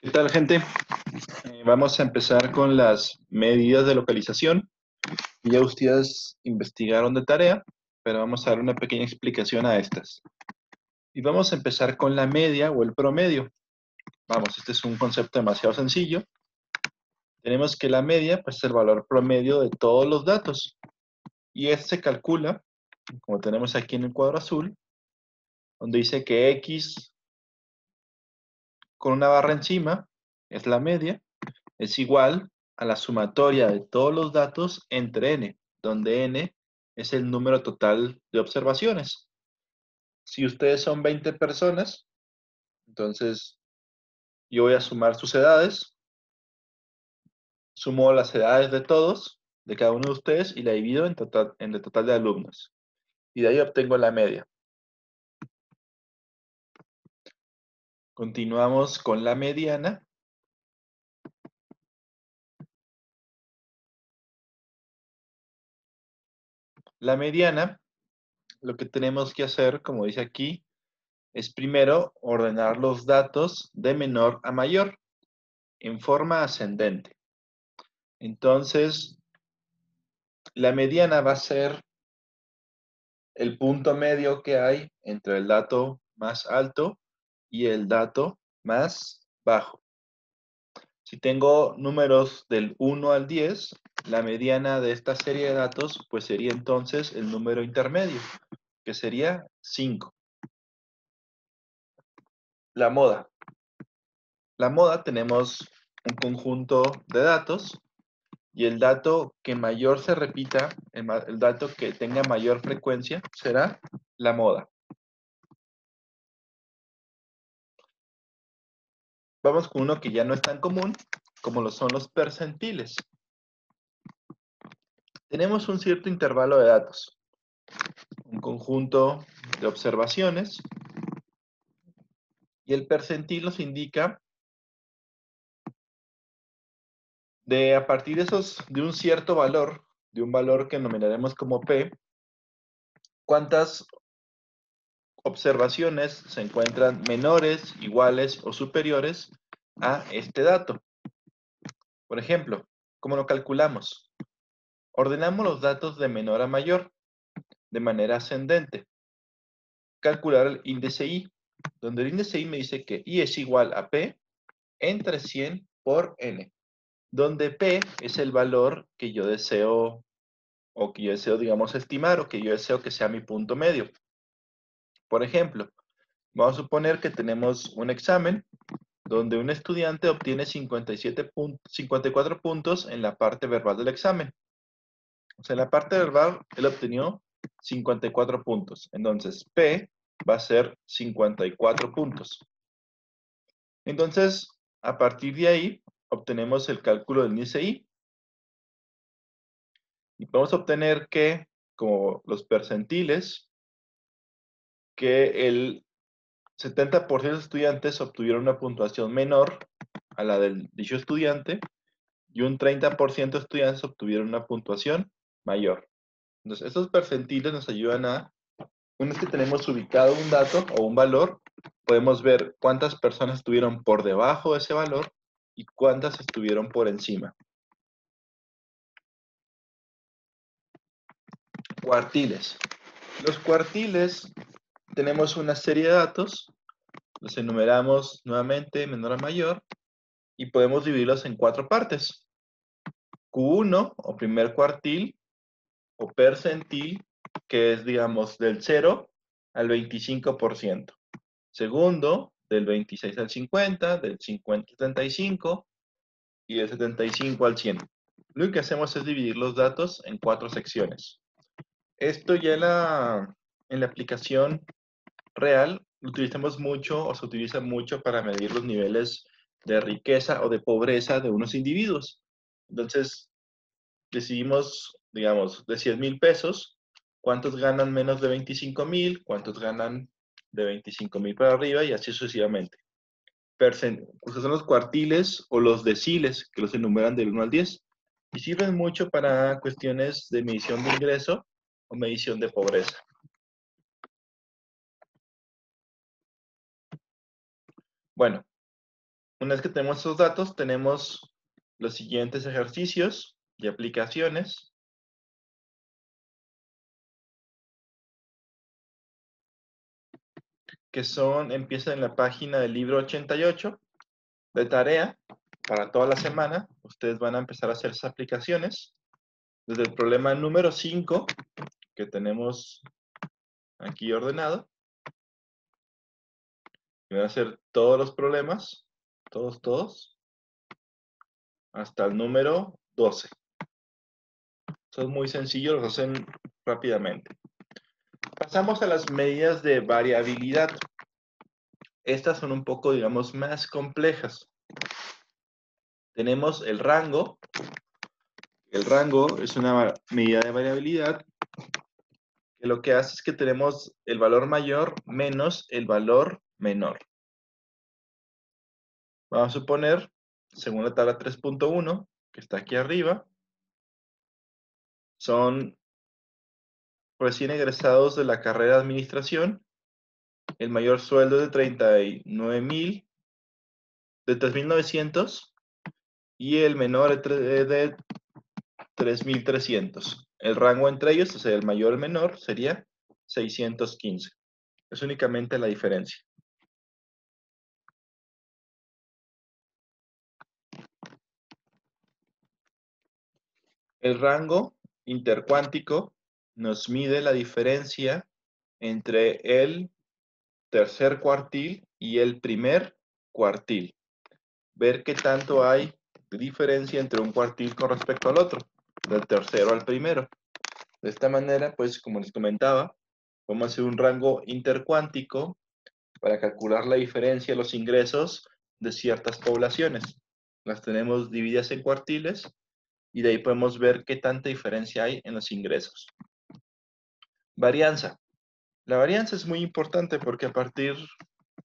¿Qué tal, gente? Vamos a empezar con las medidas de localización. Ya ustedes investigaron de tarea, pero vamos a dar una pequeña explicación a estas. Y vamos a empezar con la media o el promedio. Vamos, este es un concepto demasiado sencillo. Tenemos que la media pues, es el valor promedio de todos los datos. Y este se calcula, como tenemos aquí en el cuadro azul, donde dice que X con una barra encima es la media, es igual a la sumatoria de todos los datos entre n, donde n es el número total de observaciones. Si ustedes son 20 personas, entonces yo voy a sumar sus edades, sumo las edades de todos, de cada uno de ustedes, y la divido en el total de alumnos. Y de ahí obtengo la media. Continuamos con la mediana. La mediana, lo que tenemos que hacer, como dice aquí, es primero ordenar los datos de menor a mayor en forma ascendente. Entonces, la mediana va a ser el punto medio que hay entre el dato más alto y el dato más bajo. Si tengo números del 1 al 10, la mediana de esta serie de datos pues sería entonces el número intermedio, que sería 5. La moda. La moda tenemos un conjunto de datos y el dato que mayor se repita, el dato que tenga mayor frecuencia, será la moda. Vamos con uno que ya no es tan común, como lo son los percentiles. Tenemos un cierto intervalo de datos, un conjunto de observaciones, y el percentil nos indica de a partir de un cierto valor, de un valor que nominaremos como P, cuántas observaciones se encuentran menores, iguales o superiores a este dato. Por ejemplo, ¿cómo lo calculamos? Ordenamos los datos de menor a mayor de manera ascendente. Calcular el índice I, donde el índice I me dice que I es igual a P entre 100 por N, donde P es el valor que yo deseo, o que yo deseo, digamos, estimar, o que yo deseo que sea mi punto medio. Por ejemplo, vamos a suponer que tenemos un examen donde un estudiante obtiene 54 puntos en la parte verbal del examen. O sea, en la parte verbal, él obtenió 54 puntos. Entonces, P va a ser 54 puntos. Entonces, a partir de ahí, obtenemos el cálculo del índice I. Y podemos obtener que, como los percentiles, que el 70% de los estudiantes obtuvieron una puntuación menor a la del dicho estudiante y un 30% de estudiantes obtuvieron una puntuación mayor. Entonces, estos percentiles nos ayudan a, una vez que tenemos ubicado un dato o un valor, podemos ver cuántas personas estuvieron por debajo de ese valor y cuántas estuvieron por encima. Cuartiles. Los cuartiles, tenemos una serie de datos, los enumeramos nuevamente, menor a mayor, y podemos dividirlos en 4 partes. Q1, o primer cuartil, o percentil, que es, digamos, del 0 al 25%. Segundo, del 26 al 50, del 50 al 75 y del 75 al 100. Lo único que hacemos es dividir los datos en 4 secciones. Esto ya en la aplicación real lo utilizamos mucho o se utiliza mucho para medir los niveles de riqueza o de pobreza de unos individuos. Entonces, decidimos, digamos, de 100,000 pesos, cuántos ganan menos de 25,000, cuántos ganan de 25,000 para arriba y así sucesivamente. Ustedes son los cuartiles o los deciles que los enumeran del 1 al 10 y sirven mucho para cuestiones de medición de ingreso o medición de pobreza. Bueno, Una vez que tenemos esos datos, tenemos los siguientes ejercicios y aplicaciones. Que son, empiezan en la página del libro 88 de tarea para toda la semana. Ustedes van a empezar a hacer esas aplicaciones. Desde el problema número 5, que tenemos aquí ordenado. Y van a hacer todos los problemas, todos, hasta el número 12. Son muy sencillos, los hacen rápidamente. Pasamos a las medidas de variabilidad. Estas son un poco, digamos, más complejas. Tenemos el rango. El rango es una medida de variabilidad que lo que hace es que tenemos el valor mayor menos el valor menor. Vamos a suponer, según la tabla 3.1, que está aquí arriba, son recién egresados de la carrera de administración. El mayor sueldo es de 39,000, de 3,900, y el menor es de 3,300. El rango entre ellos, o sea, el mayor y el menor, sería 615. Es únicamente la diferencia. El rango intercuántico nos mide la diferencia entre el tercer cuartil y el primer cuartil. Ver qué tanto hay de diferencia entre un cuartil con respecto al otro, del tercero al primero. De esta manera, pues, como les comentaba, vamos a hacer un rango intercuántico para calcular la diferencia de los ingresos de ciertas poblaciones. Las tenemos divididas en cuartiles y de ahí podemos ver qué tanta diferencia hay en los ingresos. Varianza. La varianza es muy importante porque a partir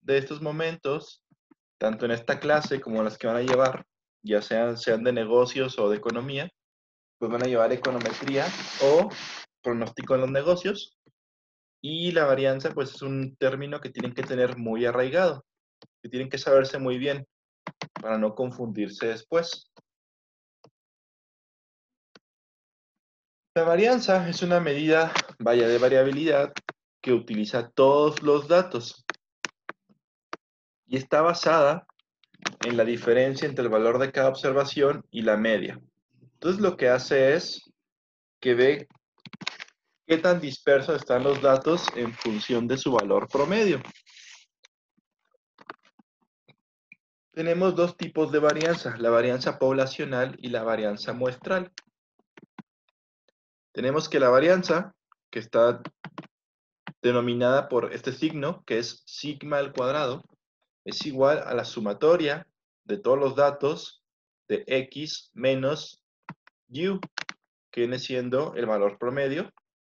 de estos momentos, tanto en esta clase como en las que van a llevar, ya sean de negocios o de economía, pues van a llevar econometría o pronóstico en los negocios. Y la varianza, pues es un término que tienen que tener muy arraigado, que tienen que saberse muy bien para no confundirse después. La varianza es una medida, de variabilidad que utiliza todos los datos y está basada en la diferencia entre el valor de cada observación y la media. Entonces lo que hace es que ve qué tan dispersos están los datos en función de su valor promedio. Tenemos dos tipos de varianza, la varianza poblacional y la varianza muestral. Tenemos que la varianza, que está denominada por este signo, que es sigma al cuadrado, es igual a la sumatoria de todos los datos de x menos u, que viene siendo el valor promedio,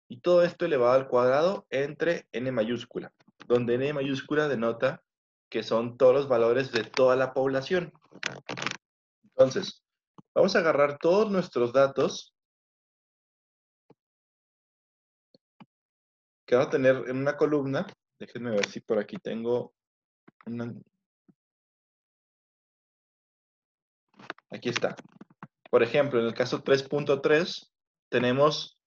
y todo esto elevado al cuadrado entre n mayúscula, donde n mayúscula denota que son todos los valores de toda la población. Entonces, vamos a agarrar todos nuestros datos que vamos a tener en una columna. Déjenme ver si por aquí tengo una... Aquí está. Por ejemplo, en el caso 3.3 tenemos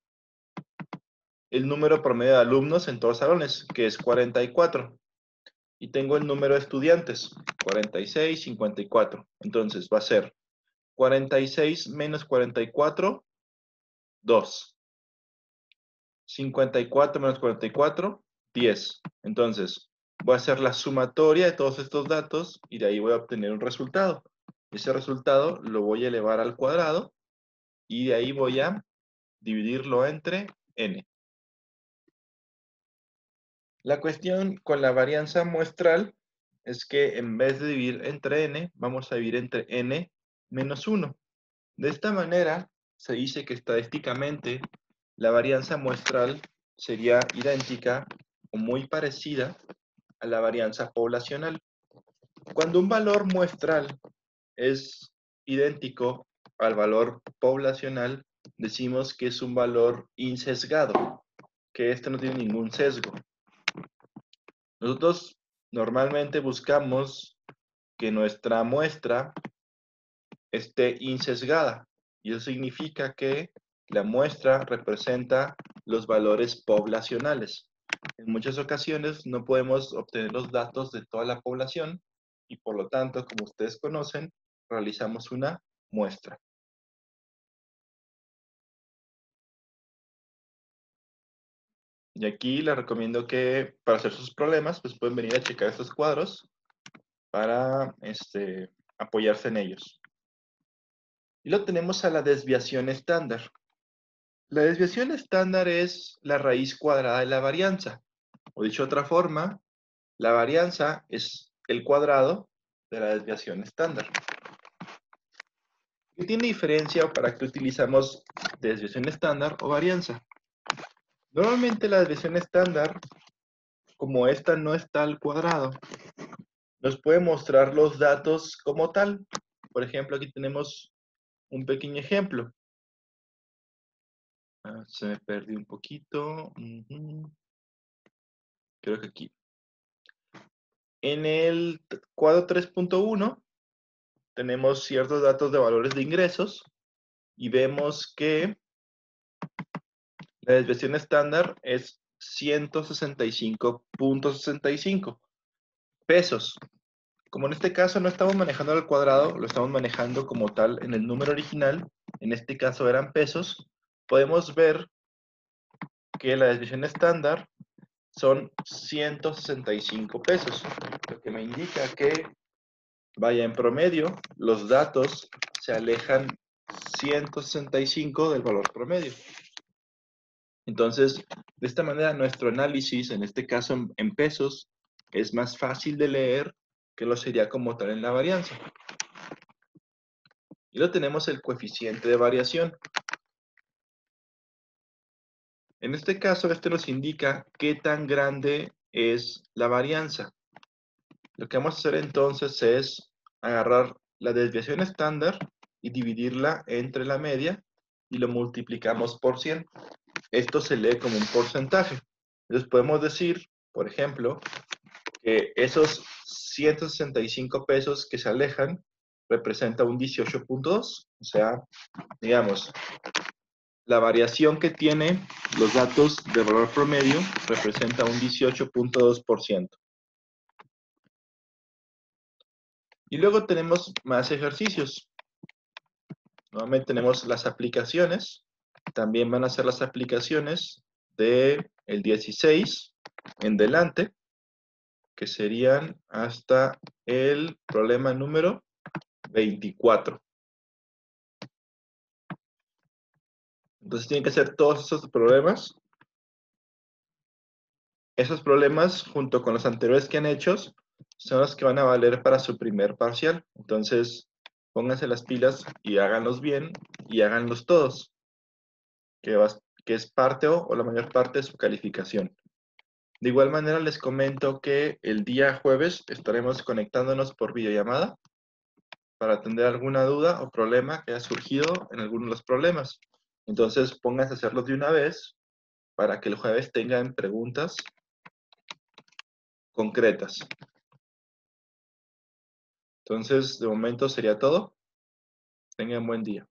el número promedio de alumnos en todos los salones, que es 44. Y tengo el número de estudiantes, 46, 54. Entonces va a ser 46 menos 44, 2. 54 menos 44, 10. Entonces, voy a hacer la sumatoria de todos estos datos y de ahí voy a obtener un resultado. Ese resultado lo voy a elevar al cuadrado y de ahí voy a dividirlo entre n. La cuestión con la varianza muestral es que en vez de dividir entre n, vamos a dividir entre n menos 1. De esta manera, se dice que estadísticamente la varianza muestral sería idéntica o muy parecida a la varianza poblacional. Cuando un valor muestral es idéntico al valor poblacional, decimos que es un valor insesgado, que este no tiene ningún sesgo. Nosotros normalmente buscamos que nuestra muestra esté insesgada. Y eso significa que la muestra representa los valores poblacionales. En muchas ocasiones no podemos obtener los datos de toda la población y por lo tanto, como ustedes conocen, realizamos una muestra. Y aquí les recomiendo que para hacer sus problemas, pues pueden venir a checar estos cuadros para apoyarse en ellos. Y lo tenemos a la desviación estándar. La desviación estándar es la raíz cuadrada de la varianza. O dicho de otra forma, la varianza es el cuadrado de la desviación estándar. ¿Qué tiene diferencia o para qué utilizamos desviación estándar o varianza? Normalmente la desviación estándar, como esta no está al cuadrado, nos puede mostrar los datos como tal. Por ejemplo, aquí tenemos un pequeño ejemplo. Se me perdió un poquito. Creo que aquí. En el cuadro 3.1 tenemos ciertos datos de valores de ingresos y vemos que la desviación estándar es 165.65 pesos. Como en este caso no estamos manejando al cuadrado, lo estamos manejando como tal en el número original, en este caso eran pesos, podemos ver que la desviación estándar son 165 pesos, lo que me indica que, vaya, en promedio, los datos se alejan 165 del valor promedio. Entonces, de esta manera, nuestro análisis, en este caso en pesos, es más fácil de leer que lo sería como tal en la varianza. Y lo tenemos el coeficiente de variación. En este caso, este nos indica qué tan grande es la varianza. Lo que vamos a hacer entonces es agarrar la desviación estándar y dividirla entre la media y lo multiplicamos por 100. Esto se lee como un porcentaje. Entonces podemos decir, por ejemplo, que esos 165 pesos que se alejan representa un 18.2. O sea, digamos, la variación que tiene los datos de valor promedio representa un 18.2%. Y luego tenemos más ejercicios. Nuevamente tenemos las aplicaciones. También van a ser las aplicaciones del 16 en delante, que serían hasta el problema número 24. Entonces tienen que hacer todos esos problemas. Esos problemas, junto con los anteriores que han hecho, son los que van a valer para su primer parcial. Entonces, pónganse las pilas y háganlos bien y háganlos todos, que es parte o la mayor parte de su calificación. De igual manera, les comento que el día jueves estaremos conectándonos por videollamada para atender alguna duda o problema que haya surgido en alguno de los problemas. Entonces, pónganse a hacerlos de una vez para que el jueves tengan preguntas concretas. Entonces, de momento sería todo. Tengan buen día.